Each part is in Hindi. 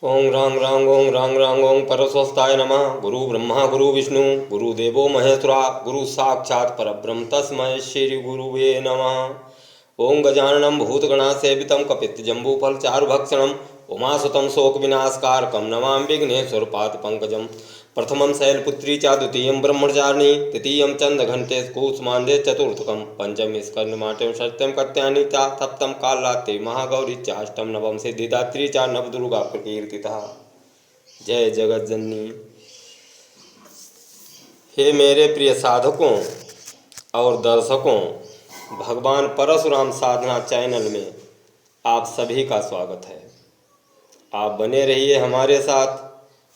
ओं रांग रांग ओं रांग रांग ओं परस्वस्ताय नमः। गुरु ब्रह्मा गुरु विष्णु गुरुदेवो महेश्वरा गुरु साक्षात् परब्रह्म तस्मै श्री गुरुवे नमः। ओं गजाननं भूतगणासेवितं कपित्तजम्बूफलचारुभक्षणं उमासुतं शोकविनाशकारकं नमामि विघ्नेश्वरपादपङ्कजं। प्रथमं शैलपुत्री च द्वितीयं ब्रह्मचारिणी तृतीयं चन्द्रघण्टेशकुसुमान्धे चतुर्थकं पंचम स्कंदमाट्यं षष्ठं कत्यानि च सप्तम कालरात्रि महागौरी च अष्टम नवम सिद्धिदात्री च नवदुर्गा प्रकीर्तिता। जय जगत जननी। हे मेरे प्रिय साधकों और दर्शकों, भगवान परशुराम साधना चैनल में आप सभी का स्वागत है। आप बने रहिए हमारे साथ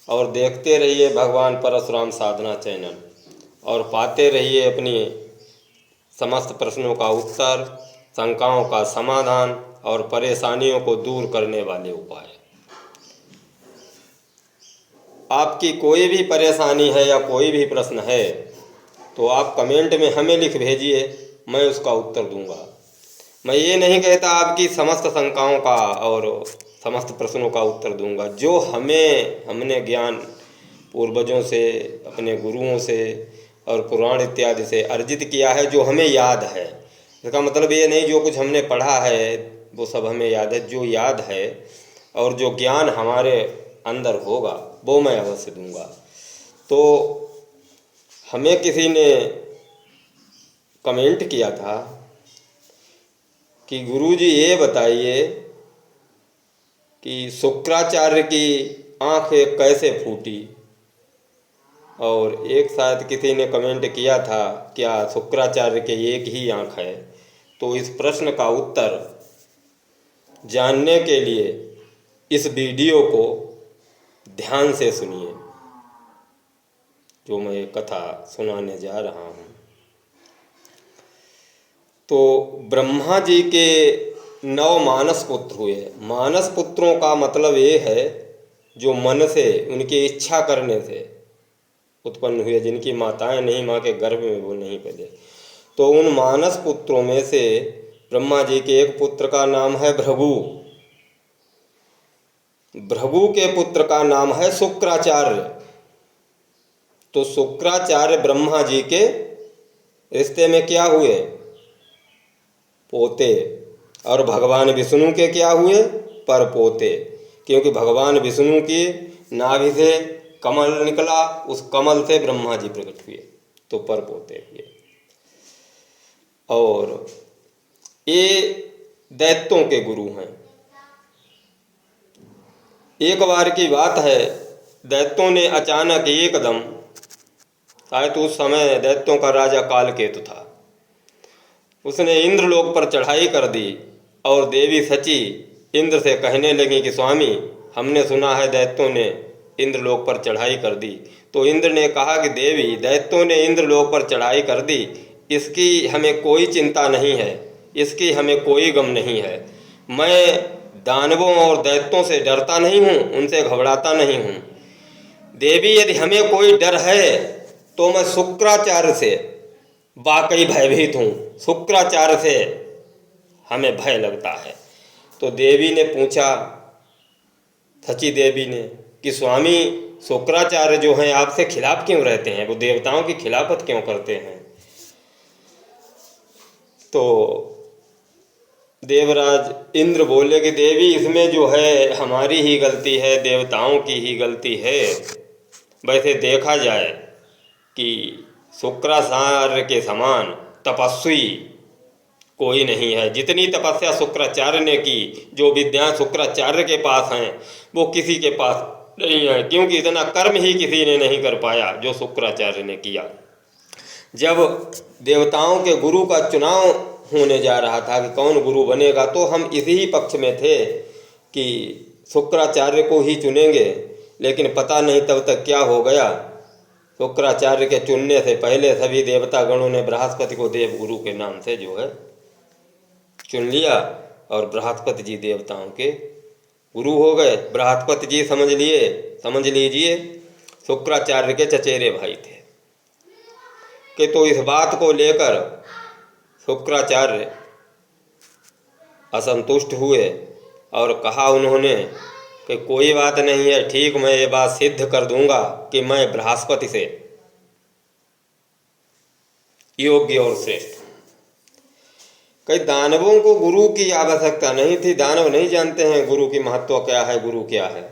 और देखते रहिए भगवान परशुराम साधना चैनल और पाते रहिए अपनी समस्त प्रश्नों का उत्तर, शंकाओं का समाधान और परेशानियों को दूर करने वाले उपाय। आपकी कोई भी परेशानी है या कोई भी प्रश्न है तो आप कमेंट में हमें लिख भेजिए, मैं उसका उत्तर दूंगा। मैं ये नहीं कहता आपकी समस्त शंकाओं का और समस्त प्रश्नों का उत्तर दूंगा। जो हमने ज्ञान पूर्वजों से, अपने गुरुओं से और पुराण इत्यादि से अर्जित किया है, जो हमें याद है, इसका मतलब ये नहीं जो कुछ हमने पढ़ा है वो सब हमें याद है। जो याद है और जो ज्ञान हमारे अंदर होगा वो मैं अवश्य दूंगा। तो हमें किसी ने कमेंट किया था कि गुरुजी ये बताइए कि शुक्राचार्य की आँख कैसे फूटी। और एक शायद किसी ने कमेंट किया था क्या शुक्राचार्य के एक ही आँख है। तो इस प्रश्न का उत्तर जानने के लिए इस वीडियो को ध्यान से सुनिए, जो मैं कथा सुनाने जा रहा हूँ। तो ब्रह्मा जी के 9 मानस पुत्र हुए। मानस पुत्रों का मतलब ये है जो मन से, उनकी इच्छा करने से उत्पन्न हुए, जिनकी माताएं नहीं, माँ के गर्भ में वो नहीं पैदे। तो उन मानस पुत्रों में से ब्रह्मा जी के एक पुत्र का नाम है भृगु। भृगु के पुत्र का नाम है शुक्राचार्य। तो शुक्राचार्य ब्रह्मा जी के रिश्ते में क्या हुए? पोते। और भगवान विष्णु के क्या हुए? पर पोते। क्योंकि भगवान विष्णु की नाभि से कमल निकला, उस कमल से ब्रह्मा जी प्रकट हुए, तो पर पोते हुए। और ये दैत्यों के गुरु हैं। एक बार की बात है, दैत्यों ने अचानक एकदम, शायद उस समय दैत्यों का राजा कालकेतु था, उसने इंद्रलोक पर चढ़ाई कर दी। और देवी सची इंद्र से कहने लगी कि स्वामी, हमने सुना है दैत्यों ने इंद्रलोक पर चढ़ाई कर दी। तो इंद्र ने कहा कि देवी, दैत्यों ने इंद्रलोक पर चढ़ाई कर दी, इसकी हमें कोई चिंता नहीं है, इसकी हमें कोई गम नहीं है। मैं दानवों और दैत्यों से डरता नहीं हूँ, उनसे घबराता नहीं हूँ। देवी, यदि हमें कोई डर है तो मैं शुक्राचार्य से वाकई भयभीत हूँ, शुक्राचार्य से हमें भय लगता है। तो देवी ने पूछा, सची देवी ने, कि स्वामी, शुक्राचार्य जो हैं आपसे खिलाफ क्यों रहते हैं, वो देवताओं की खिलाफत क्यों करते हैं? तो देवराज इंद्र बोले कि देवी, इसमें जो है हमारी ही गलती है, देवताओं की ही गलती है। वैसे देखा जाए कि शुक्राचार्य के समान तपस्वी कोई नहीं है। जितनी तपस्या शुक्राचार्य ने की, जो विद्या शुक्राचार्य के पास हैं, वो किसी के पास नहीं है। क्योंकि इतना कर्म ही किसी ने नहीं कर पाया जो शुक्राचार्य ने किया। जब देवताओं के गुरु का चुनाव होने जा रहा था कि कौन गुरु बनेगा, तो हम इसी ही पक्ष में थे कि शुक्राचार्य को ही चुनेंगे। लेकिन पता नहीं तब तक क्या हो गया, शुक्राचार्य के चुनने से पहले सभी देवता गणों ने बृहस्पति को देव गुरु के नाम से जो है चुन लिया, और बृहस्पति जी देवताओं के गुरु हो गए। बृहस्पति जी समझ लीजिए शुक्राचार्य के चचेरे भाई थे कि तो इस बात को लेकर शुक्राचार्य असंतुष्ट हुए और कहा उन्होंने कि कोई बात नहीं है, ठीक, मैं ये बात सिद्ध कर दूंगा कि मैं बृहस्पति से योग्य और श्रेष्ठ। कई दानवों को गुरु की आवश्यकता नहीं थी, दानव नहीं जानते हैं गुरु की महत्व क्या है, गुरु क्या है।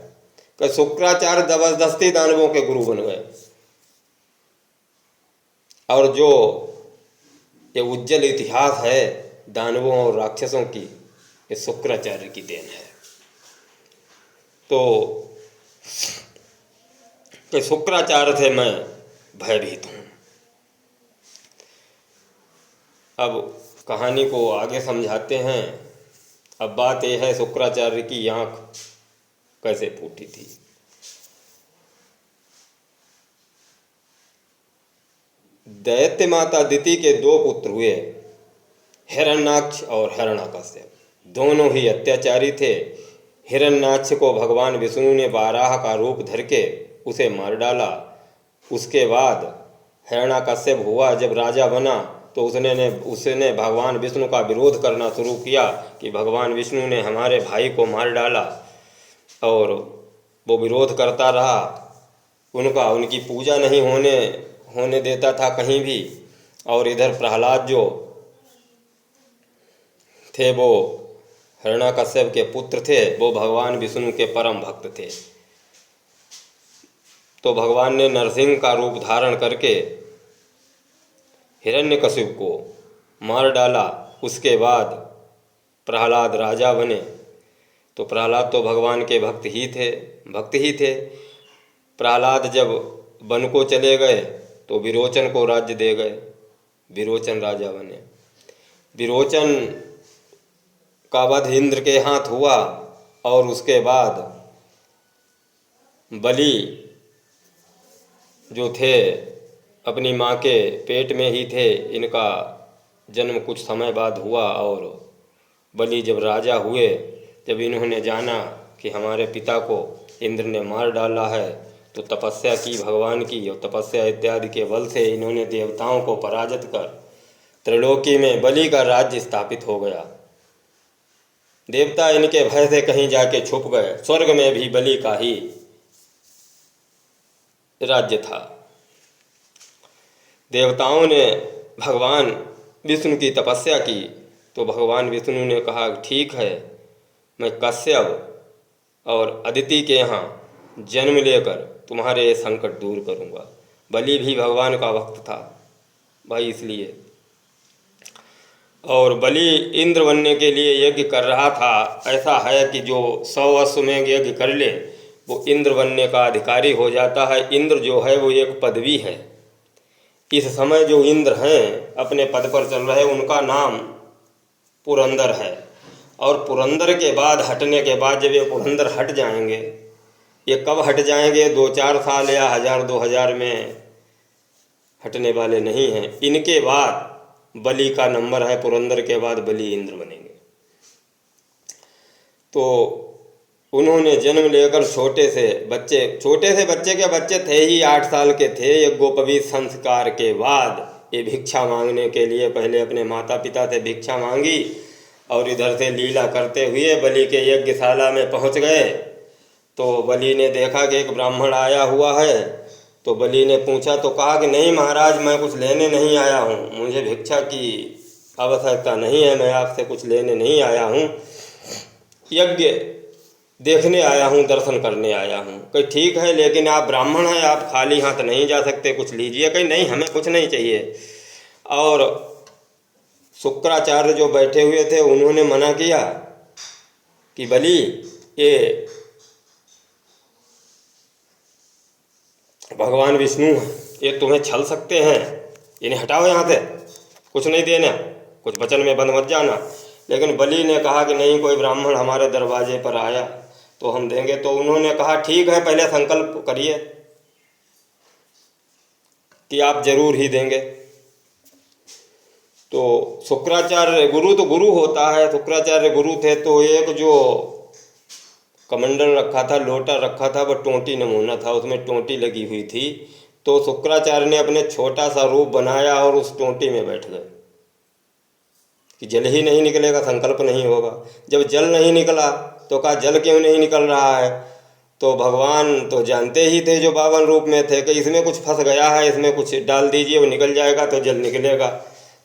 कई शुक्राचार्य जबरदस्ती दानवों के गुरु बन गए, और जो ये उज्जवल इतिहास है दानवों और राक्षसों की, ये शुक्राचार्य की देन है। तो कि शुक्राचार्य से मैं भयभीत हूँ। अब कहानी को आगे समझाते हैं। अब बात यह है शुक्राचार्य की आँख कैसे फूटी थी। दैत्य माता अदिति के दो पुत्र हुए, हिरण्याक्ष और हिरण्यकश्यप। दोनों ही अत्याचारी थे। हिरण्याक्ष को भगवान विष्णु ने वाराह का रूप धर के उसे मार डाला। उसके बाद हिरण्यकश्यप हुआ, जब राजा बना तो उसने भगवान विष्णु का विरोध करना शुरू किया कि भगवान विष्णु ने हमारे भाई को मार डाला, और वो विरोध करता रहा। उनकी पूजा नहीं होने देता था कहीं भी। और इधर प्रहलाद जो थे वो हिरण्यकश्यप के पुत्र थे, वो भगवान विष्णु के परम भक्त थे। तो भगवान ने नरसिंह का रूप धारण करके हिरण्यकशिपु को मार डाला। उसके बाद प्रहलाद राजा बने। तो प्रहलाद तो भगवान के भक्त ही थे। प्रहलाद जब वन को चले गए तो विरोचन को राज्य दे गए। विरोचन राजा बने। विरोचन का वध इंद्र के हाथ हुआ, और उसके बाद बलि जो थे अपनी माँ के पेट में ही थे। इनका जन्म कुछ समय बाद हुआ, और बलि जब राजा हुए, जब इन्होंने जाना कि हमारे पिता को इंद्र ने मार डाला है, तो तपस्या की भगवान की, और तपस्या इत्यादि के बल से इन्होंने देवताओं को पराजित कर त्रिलोकी में बलि का राज्य स्थापित हो गया। देवता इनके भय से कहीं जाके छुप गए। स्वर्ग में भी बलि का ही राज्य था। देवताओं ने भगवान विष्णु की तपस्या की, तो भगवान विष्णु ने कहा ठीक है, मैं कश्यप और अदिति के यहाँ जन्म लेकर तुम्हारे ये संकट दूर करूँगा। बलि भी भगवान का भक्त था भाई, इसलिए। और बलि इंद्र बनने के लिए यज्ञ कर रहा था। ऐसा है कि जो 100 अश्वमेध यज्ञ कर ले वो इंद्र बनने का अधिकारी हो जाता है। इंद्र जो है वो एक पदवी है। इस समय जो इंद्र हैं अपने पद पर चल रहे, उनका नाम पुरंदर है। और पुरंदर के बाद हटने के बाद जब ये पुरंदर हट जाएंगे, ये कब हट जाएंगे, 2-4 साल या 1000-2000 में हटने वाले नहीं हैं। इनके बाद बलि का नंबर है, पुरंदर के बाद बलि इंद्र बनेंगे। तो उन्होंने जन्म लेकर छोटे से बच्चे के बच्चे थे ही, 8 साल के थे। यज्ञोपवीत संस्कार के बाद ये भिक्षा मांगने के लिए पहले अपने माता पिता से भिक्षा मांगी, और इधर से लीला करते हुए बलि के यज्ञशाला में पहुंच गए। तो बलि ने देखा कि एक ब्राह्मण आया हुआ है। तो बलि ने पूछा, तो कहा कि नहीं महाराज, मैं कुछ लेने नहीं आया हूँ, मुझे भिक्षा की आवश्यकता नहीं है, मैं आपसे कुछ लेने नहीं आया हूँ, यज्ञ देखने आया हूँ, दर्शन करने आया हूँ। कहीं ठीक है, लेकिन आप ब्राह्मण हैं, आप खाली हाथ नहीं जा सकते, कुछ लीजिए। कहीं नहीं, हमें कुछ नहीं चाहिए। और शुक्राचार्य जो बैठे हुए थे उन्होंने मना किया कि बलि, ये भगवान विष्णु हैं, ये तुम्हें छल सकते हैं, इन्हें हटाओ यहाँ से, कुछ नहीं देना, कुछ वचन में बंद मत जाना। लेकिन बलि ने कहा कि नहीं, कोई ब्राह्मण हमारे दरवाजे पर आया तो हम देंगे। तो उन्होंने कहा ठीक है, पहले संकल्प करिए कि आप जरूर ही देंगे। तो शुक्राचार्य गुरु तो गुरु होता है, शुक्राचार्य गुरु थे। तो एक जो कमंडल रखा था, लोटा रखा था, वह टोंटी नमूना था, उसमें टोंटी लगी हुई थी। तो शुक्राचार्य ने अपने छोटा सा रूप बनाया और उस टोंटी में बैठ गए कि जल ही नहीं निकलेगा, संकल्प नहीं होगा। जब जल नहीं निकला तो कहा जल क्यों नहीं निकल रहा है? तो भगवान तो जानते ही थे जो 52 रूप में थे कि इसमें कुछ फंस गया है, इसमें कुछ डाल दीजिए, वो निकल जाएगा तो जल निकलेगा।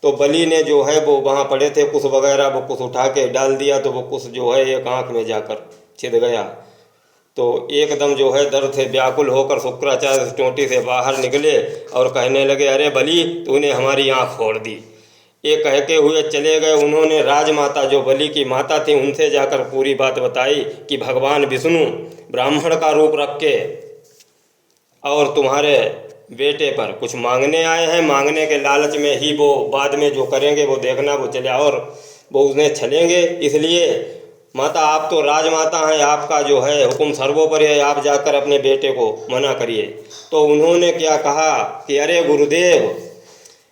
तो बलि ने जो है वो वहाँ पड़े थे कुश वगैरह, वो कुश उठा के डाल दिया, तो वो कुश जो है एक आँख में जाकर छिद गया। तो एकदम जो है दर्द से व्याकुल होकर शुक्राचार्य टोंटी से बाहर निकले और कहने लगे, अरे बलि तूने हमारी आँख फोड़ दी। ये कह के हुए चले गए। उन्होंने राजमाता जो बलि की माता थी उनसे जाकर पूरी बात बताई कि भगवान विष्णु ब्राह्मण का रूप रख के और तुम्हारे बेटे पर कुछ मांगने आए हैं, मांगने के लालच में ही वो बाद में जो करेंगे वो देखना, वो चले और वो उन्हें छलेंगे। इसलिए माता आप तो राजमाता हैं, आपका जो है हुक्म सर्वोपरि है, आप जाकर अपने बेटे को मना करिए। तो उन्होंने क्या कहा कि अरे गुरुदेव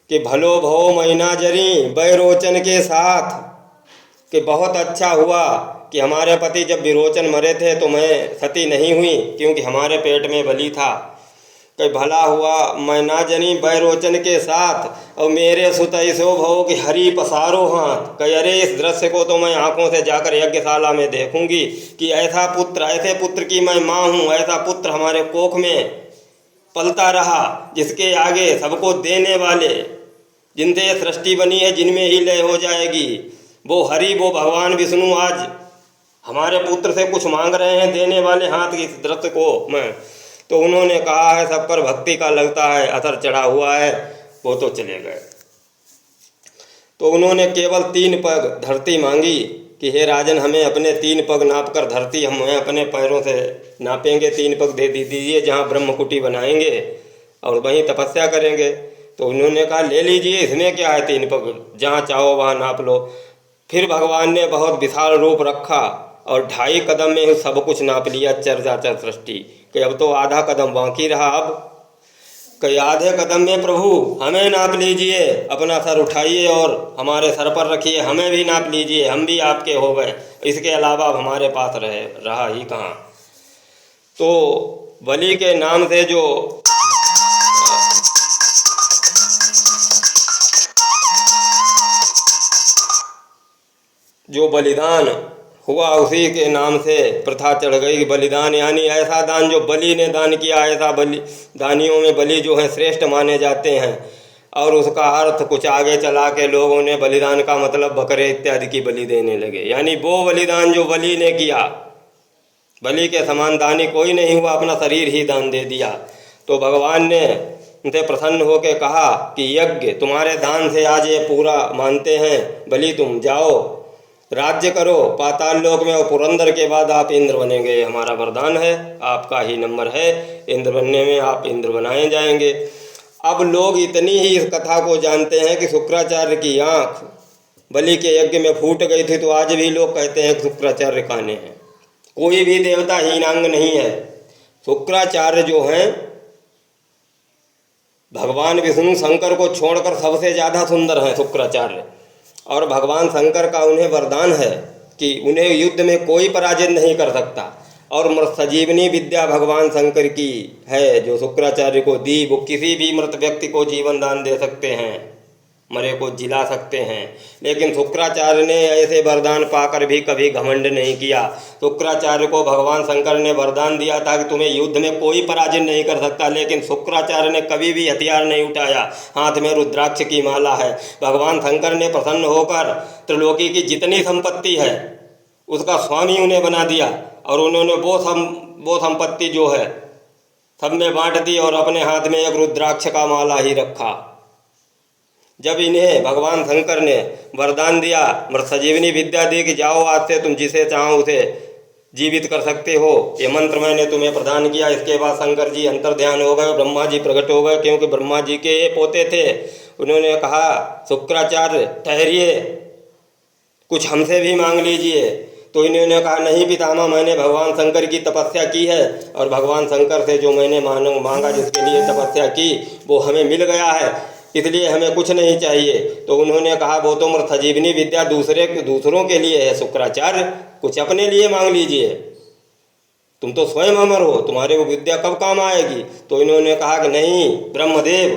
कि भलो भव महीना जरी बैरोचन के साथ, कि बहुत अच्छा हुआ कि हमारे पति जब विरोचन मरे थे तो मैं सती नहीं हुई क्योंकि हमारे पेट में बलि था। कि भला हुआ मैं ना जनी बैरोचन के साथ और मेरे सुत ऐसो भव कि हरि पसारो हाथ। कि अरे इस दृश्य को तो मैं आंखों से जाकर यज्ञशाला में देखूंगी कि ऐसा पुत्र, ऐसे पुत्र की मैं माँ हूँ, ऐसा पुत्र हमारे कोख में पलता रहा जिसके आगे सबको देने वाले, जिनसे ये सृष्टि बनी है जिनमें ही लय हो जाएगी, वो हरि वो भगवान विष्णु आज हमारे पुत्र से कुछ मांग रहे हैं देने वाले हाथ की इस दृश्य को मैं। तो उन्होंने कहा है सब पर भक्ति का लगता है असर चढ़ा हुआ है, वो तो चले गए। तो उन्होंने केवल 3 पग धरती मांगी कि हे राजन हमें अपने 3 पग नाप कर धरती हम अपने पैरों से नापेंगे, 3 पग दे दीजिए जहाँ ब्रह्मकुटी बनाएंगे और वहीं तपस्या करेंगे। तो उन्होंने कहा ले लीजिए, इसमें क्या है, 3 पग जहाँ चाहो वहाँ नाप लो। फिर भगवान ने बहुत विशाल रूप रखा और 2.5 कदम में सब कुछ नाप लिया चराचर सृष्टि। कि अब तो आधा कदम बाकी रहा, अब कि आधे कदम में प्रभु हमें नाप लीजिए, अपना सर उठाइए और हमारे सर पर रखिए, हमें भी नाप लीजिए, हम भी आपके हो गए, इसके अलावा अब हमारे पास रहा ही कहाँ। तो बलि के नाम से जो बलिदान हुआ उसी के नाम से प्रथा चढ़ गई। बलिदान यानी ऐसा दान जो बलि ने दान किया, ऐसा बलि दानियों में बलि जो है श्रेष्ठ माने जाते हैं। और उसका अर्थ कुछ आगे चला के लोगों ने बलिदान का मतलब बकरे इत्यादि की बलि देने लगे, यानी वो बलिदान जो बलि ने किया, बलि के समान दानी कोई नहीं हुआ, अपना शरीर ही दान दे दिया। तो भगवान ने उनसे प्रसन्न होकर कहा कि यज्ञ तुम्हारे दान से आज ये पूरा मानते हैं, बलि तुम जाओ राज्य करो पाताल लोक में, और पुरंदर के बाद आप इंद्र बनेंगे, हमारा वरदान है, आपका ही नंबर है, इंद्र बनने में आप इंद्र बनाए जाएंगे। अब लोग इतनी ही इस कथा को जानते हैं कि शुक्राचार्य की आँख बलि के यज्ञ में फूट गई थी, तो आज भी लोग कहते हैं शुक्राचार्य काने हैं। कोई भी देवता हीनांग नहीं है। शुक्राचार्य जो हैं भगवान विष्णु शंकर को छोड़कर सबसे ज़्यादा सुंदर हैं शुक्राचार्य, और भगवान शंकर का उन्हें वरदान है कि उन्हें युद्ध में कोई पराजित नहीं कर सकता। और मृत संजीवनी विद्या भगवान शंकर की है जो शुक्राचार्य को दी, वो किसी भी मृत व्यक्ति को जीवन दान दे सकते हैं, मरे को जिला सकते हैं। लेकिन शुक्राचार्य ने ऐसे वरदान पाकर भी कभी घमंड नहीं किया। शुक्राचार्य को भगवान शंकर ने वरदान दिया था कि तुम्हें युद्ध में कोई पराजय नहीं कर सकता, लेकिन शुक्राचार्य ने कभी भी हथियार नहीं उठाया, हाथ में रुद्राक्ष की माला है। भगवान शंकर ने प्रसन्न होकर त्रिलोकी की जितनी संपत्ति है उसका स्वामी उन्हें बना दिया, और उन्होंने वो संपत्ति जो है सब में बांट दी और अपने हाथ में एक रुद्राक्ष का माला ही रखा। जब इन्हें भगवान शंकर ने वरदान दिया, मृत संजीवनी विद्या दी कि जाओ आज से तुम जिसे चाहो उसे जीवित कर सकते हो, ये मंत्र मैंने तुम्हें प्रदान किया। इसके बाद शंकर जी अंतर्ध्यान हो गए, ब्रह्मा जी प्रकट हो गए, क्योंकि ब्रह्मा जी के ये पोते थे। उन्होंने कहा शुक्राचार्य ठहरिए, कुछ हमसे भी मांग लीजिए। तो इन्होंने कहा नहीं पितामह, मैंने भगवान शंकर की तपस्या की है, और भगवान शंकर से जो मैंने मांगा जिसके लिए तपस्या की वो हमें मिल गया है, इसलिए हमें कुछ नहीं चाहिए। तो उन्होंने कहा वो तो मृत संजीवनी विद्या दूसरों के लिए है शुक्राचार्य, कुछ अपने लिए मांग लीजिए, तुम तो स्वयं अमर हो, तुम्हारे वो विद्या कब काम आएगी। तो इन्होंने कहा कि नहीं ब्रह्मदेव,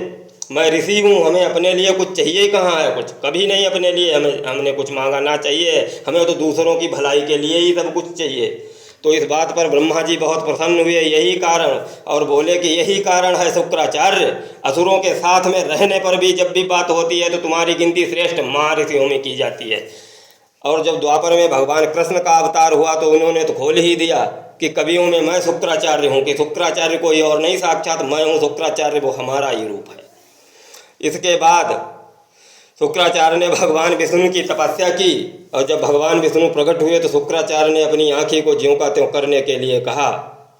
मैं ऋषि हूँ, हमें अपने लिए कुछ चाहिए ही कहाँ है, कुछ कभी नहीं अपने लिए हमने कुछ मांगा ना चाहिए, हमें तो दूसरों की भलाई के लिए ही सब कुछ चाहिए। तो इस बात पर ब्रह्मा जी बहुत प्रसन्न हुए, यही कारण, और बोले कि यही कारण है शुक्राचार्य, असुरों के साथ में रहने पर भी जब भी बात होती है तो तुम्हारी गिनती श्रेष्ठ महाऋषियों में की जाती है। और जब द्वापर में भगवान कृष्ण का अवतार हुआ तो उन्होंने तो खोल ही दिया कि कवियों में मैं शुक्राचार्य हूँ, कि शुक्राचार्य कोई और नहीं, साक्षात मैं हूँ शुक्राचार्य, वो हमारा ही रूप है। इसके बाद शुक्राचार्य ने भगवान विष्णु की तपस्या की, और जब भगवान विष्णु प्रकट हुए तो शुक्राचार्य ने अपनी आँखी को ज्यों का त्यों करने के लिए कहा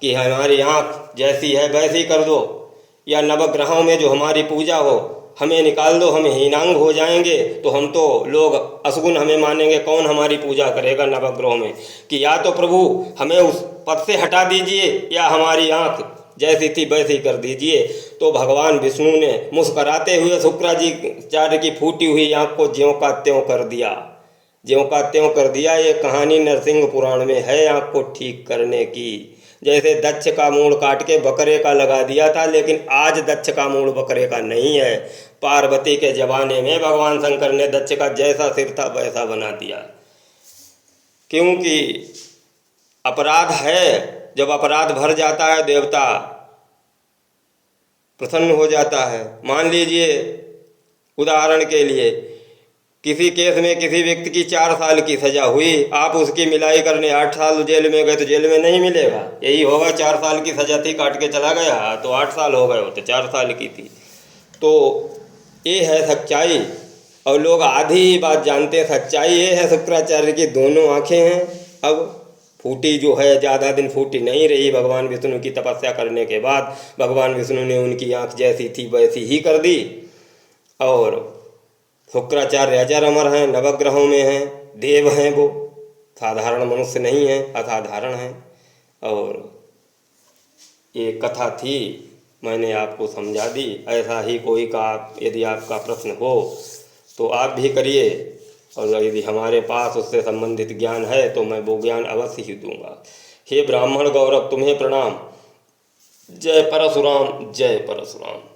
कि हमारी आँख जैसी है वैसी कर दो, या नवग्रहों में जो हमारी पूजा हो हमें निकाल दो, हम हीनांग हो जाएंगे, तो हम तो लोग असगुन हमें मानेंगे, कौन हमारी पूजा करेगा नवग्रहों में, कि या तो प्रभु हमें उस पद से हटा दीजिए या हमारी आँख जैसी थी वैसी कर दीजिए। तो भगवान विष्णु ने मुस्कराते हुए शुक्राचार्य की फूटी हुई आँख को ज्यों का त्यों कर दिया, ज्यों का त्यों कर दिया। ये कहानी नरसिंह पुराण में है आँख को ठीक करने की। जैसे दक्ष का मूड़ काट के बकरे का लगा दिया था, लेकिन आज दक्ष का मूड़ बकरे का नहीं है। पार्वती के जमाने में भगवान शंकर ने दक्ष का जैसा सिर था वैसा बना दिया, क्योंकि अपराध है, जब अपराध भर जाता है देवता प्रसन्न हो जाता है। मान लीजिए उदाहरण के लिए किसी केस में किसी व्यक्ति की 4 साल की सजा हुई, आप उसकी मिलाई करने 8 साल जेल में गए तो जेल में नहीं मिलेगा, यही होगा 4 साल की सजा थी, काट के चला गया तो 8 साल हो गए, हो तो 4 साल की थी। तो ये है सच्चाई, और लोग आधी ही बात जानते हैं। सच्चाई ये है शुक्राचार्य की दोनों आँखें हैं, अब फूटी जो है ज़्यादा दिन फूटी नहीं रही। भगवान विष्णु की तपस्या करने के बाद भगवान विष्णु ने उनकी आँख जैसी थी वैसी ही कर दी, और शुक्राचार्य अजर अमर हैं, नवग्रहों में हैं, देव हैं, वो साधारण मनुष्य नहीं हैं, असाधारण हैं। और ये कथा थी, मैंने आपको समझा दी। ऐसा ही कोई का यदि आपका प्रश्न हो तो आप भी करिए, और यदि हमारे पास उससे संबंधित ज्ञान है तो मैं वो ज्ञान अवश्य ही दूंगा। हे ब्राह्मण गौरव, तुम्हें प्रणाम। जय परशुराम, जय परशुराम।